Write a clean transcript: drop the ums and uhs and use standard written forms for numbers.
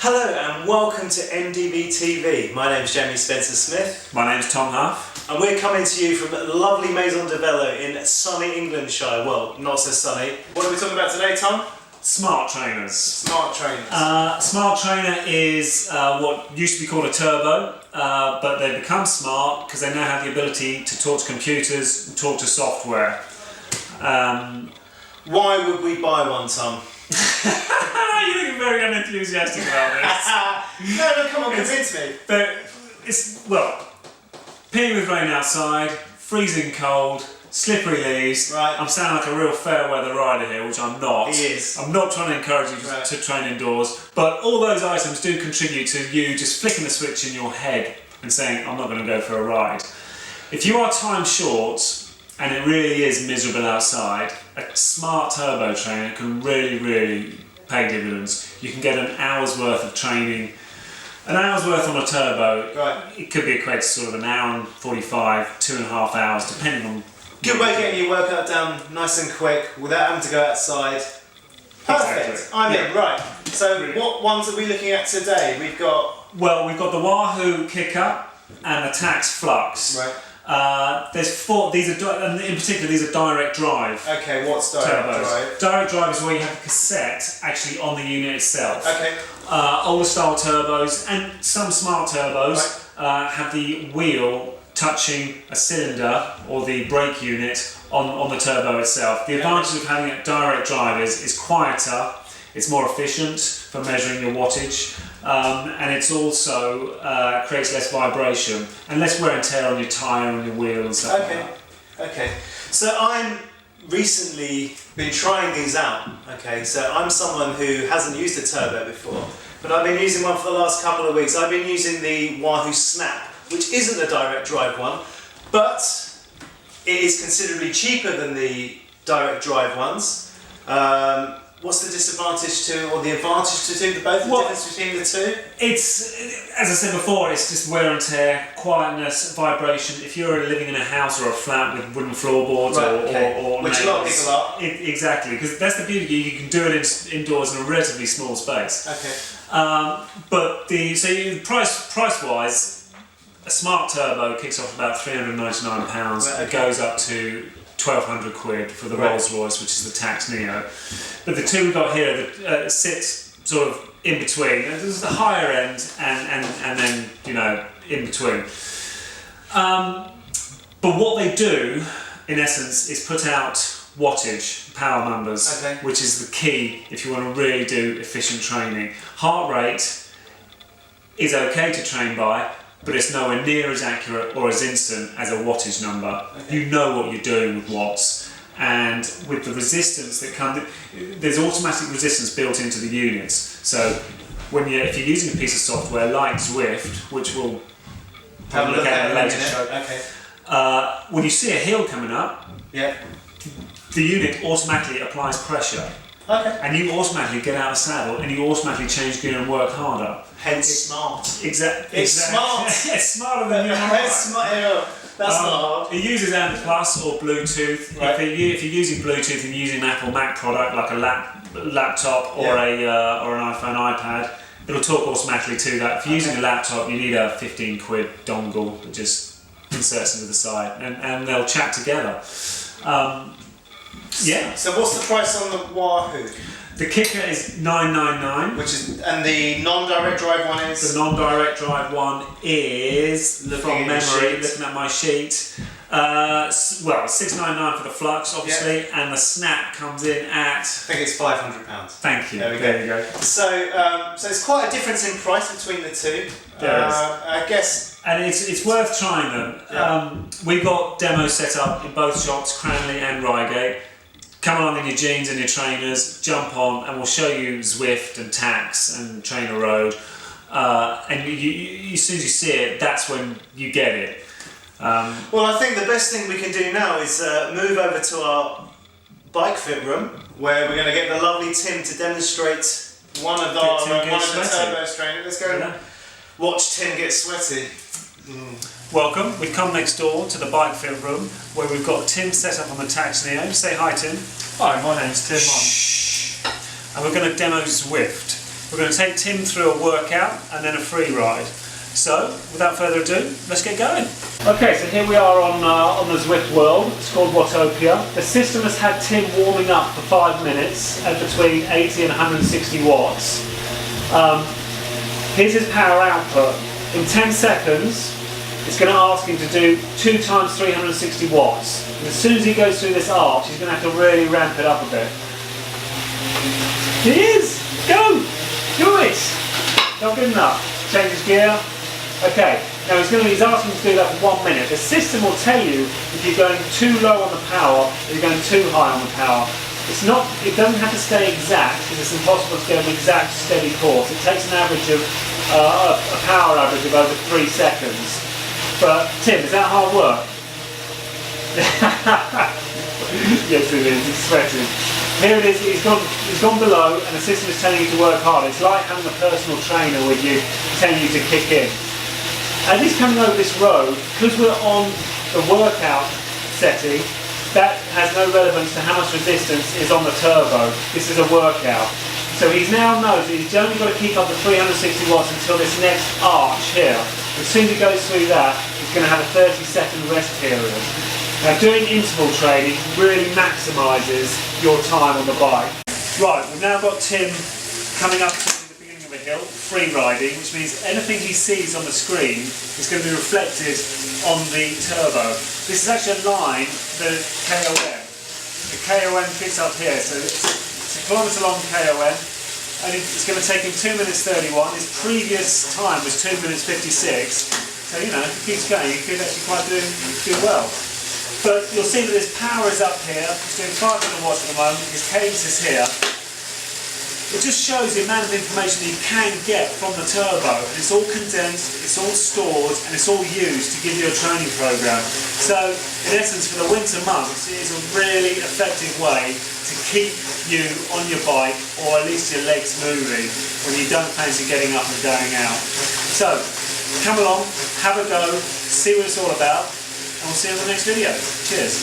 Hello and welcome to MDB TV. My name's Jamie Spencer-Smith. My name's Tom Huff. And we're coming to you from lovely Maison de Velo in sunny Englandshire. Well, not so sunny. What are we talking about today, Tom? Smart trainers. Smart trainers. Smart trainer is what used to be called a turbo, but they've become smart because they now have the ability to talk to computers and talk to software. Why would we buy one, Tom? You're looking very unenthusiastic about this. No, come on, convince me. Well, peeing with rain outside, freezing cold, slippery leaves. Right. I'm sounding like a real fair weather rider here, which I'm not. He is. I'm not trying to encourage you to train indoors, but all those items do contribute to you just flicking the switch in your head and saying, I'm not going to go for a ride. If you are time short, and it really is miserable outside, a smart turbo trainer can really pay dividends. You can get an hour's worth of training. An hour's worth on a turbo, right. It could be equated to sort of an hour and 45, 2.5 hours, depending on... Good way of getting your workout done nice and quick without having to go outside. Perfect, Exactly. I'm in, right. So what ones are we looking at today? We've got... Well, we've got the Wahoo Kicker and the Tax Flux. Right. There's four, and in particular these are direct drive. Okay, what's direct drive? Direct drive is where you have the cassette actually on the unit itself. Okay. Older style turbos and some smart turbos have the wheel touching a cylinder or the brake unit on the turbo itself. The advantage of having a direct drive is it's quieter, it's more efficient for measuring your wattage, and it's also creates less vibration and less wear and tear on your tyre and your wheel and stuff like that. Okay. So I'm recently been trying these out. Okay. So I'm someone who hasn't used a turbo before, but I've been using one for the last couple of weeks. I've been using the Wahoo Snap, which isn't a direct drive one, but it is considerably cheaper than the direct drive ones. What's the disadvantage to, or the advantage to do the both? The difference between the two? It's, as I said before, it's just wear and tear, quietness, vibration. If you're living in a house or a flat with wooden floorboards or which a lot of people are. Exactly, because that's the beauty. You can do it indoors in a relatively small space. Okay. But price wise, a smart turbo kicks off about £399. Right, okay. It goes up to £1,200 for the Rolls Royce, which is the Tax Neo. But the two we've got here that sits sort of in between. There's the higher end and then, you know, in between. But what they do, in essence, is put out wattage, power numbers, which is the key if you want to really do efficient training. Heart rate is okay to train by, but it's nowhere near as accurate or as instant as a wattage number. Okay. You know what you're doing with watts, and with the resistance that comes, there's automatic resistance built into the units. So if you're using a piece of software like ZWIFT, which we'll have a look at in a later show, when you see a hill coming up, the unit automatically applies pressure. Okay. And you automatically get out of the saddle and you automatically change gear and work harder. Hence smart. Exactly. It's smart. It's smarter than you know. That's not hard. It uses ANT Plus or Bluetooth. Right. If you're using Bluetooth and you're using an Apple Mac product like a laptop or an iPhone, iPad, it'll talk automatically to that. If you're using a laptop, you need a £15 dongle that just inserts into the side, and they'll chat together. So what's the price on the Wahoo? The Kicker is $999. And the non-direct drive one is? The non-direct drive one is, from memory, looking at my sheet, $699 for the Flux, obviously, and the Snap comes in at... I think it's £500. Thank you. There you go. So it's quite a difference in price between the two. There is. I guess. And it's worth trying them. Yeah. We've got demos set up in both shops, Cranley and Reigate. Come along in your jeans and your trainers, jump on, and we'll show you ZWIFT and Tax and Trainer Road. And you, as soon as you see it, that's when you get it. Well, I think the best thing we can do now is move over to our bike fit room, where we're going to get the lovely Tim to demonstrate one of the turbo trainers. Let's go and watch Tim get sweaty. Welcome. We've come next door to the bike fit room where we've got Tim set up on the Tax Neo. Say hi, Tim. Hi, my name's Tim. And we're going to demo ZWIFT. We're going to take Tim through a workout and then a free ride. So, without further ado, let's get going. Okay, so here we are on the ZWIFT world. It's called Wattopia. The system has had Tim warming up for 5 minutes at between 80 and 160 watts. Here's his power output. In 10 seconds, it's going to ask him to do 2 times 360 watts. And as soon as he goes through this arch, he's going to have to really ramp it up a bit. He is! Go! Do it! Not good enough. Change his gear. Okay, now he's asking to do that for 1 minute. The system will tell you if you're going too low on the power or you're going too high on the power. It doesn't have to stay exact because it's impossible to get an exact steady course. It takes an average of, a power average of over 3 seconds. But Tim, is that hard work? Yes it is, it's sweating. Here it is, he's gone below and the system is telling you to work hard. It's like having a personal trainer with you telling you to kick in. As he's coming over this road, because we're on the workout setting, that has no relevance to how much resistance is on the turbo. This is a workout. So he now knows that he's only got to keep up the 360 watts until this next arch here. As soon as he goes through that, he's going to have a 30-second rest period. Now doing interval training really maximises your time on the bike. Right, we've now got Tim coming up to the beginning of a hill, free riding, which means anything he sees on the screen is going to be reflected on the turbo. This is actually a line, the KOM. The KOM picks up here, so it's a kilometre long KOM, and it's going to take him 2 minutes 31. His previous time was 2 minutes 56, so you know, if he keeps going, he could actually quite do well. But you'll see that his power is up here, he's doing 500 watts at the moment, his cadence is here. It just shows the amount of information that you can get from the turbo. It's all condensed, it's all stored, and it's all used to give you a training program. So, in essence, for the winter months, it is a really effective way to keep you on your bike, or at least your legs moving, when you don't fancy getting up and going out. So, come along, have a go, see what it's all about, and we'll see you in the next video. Cheers.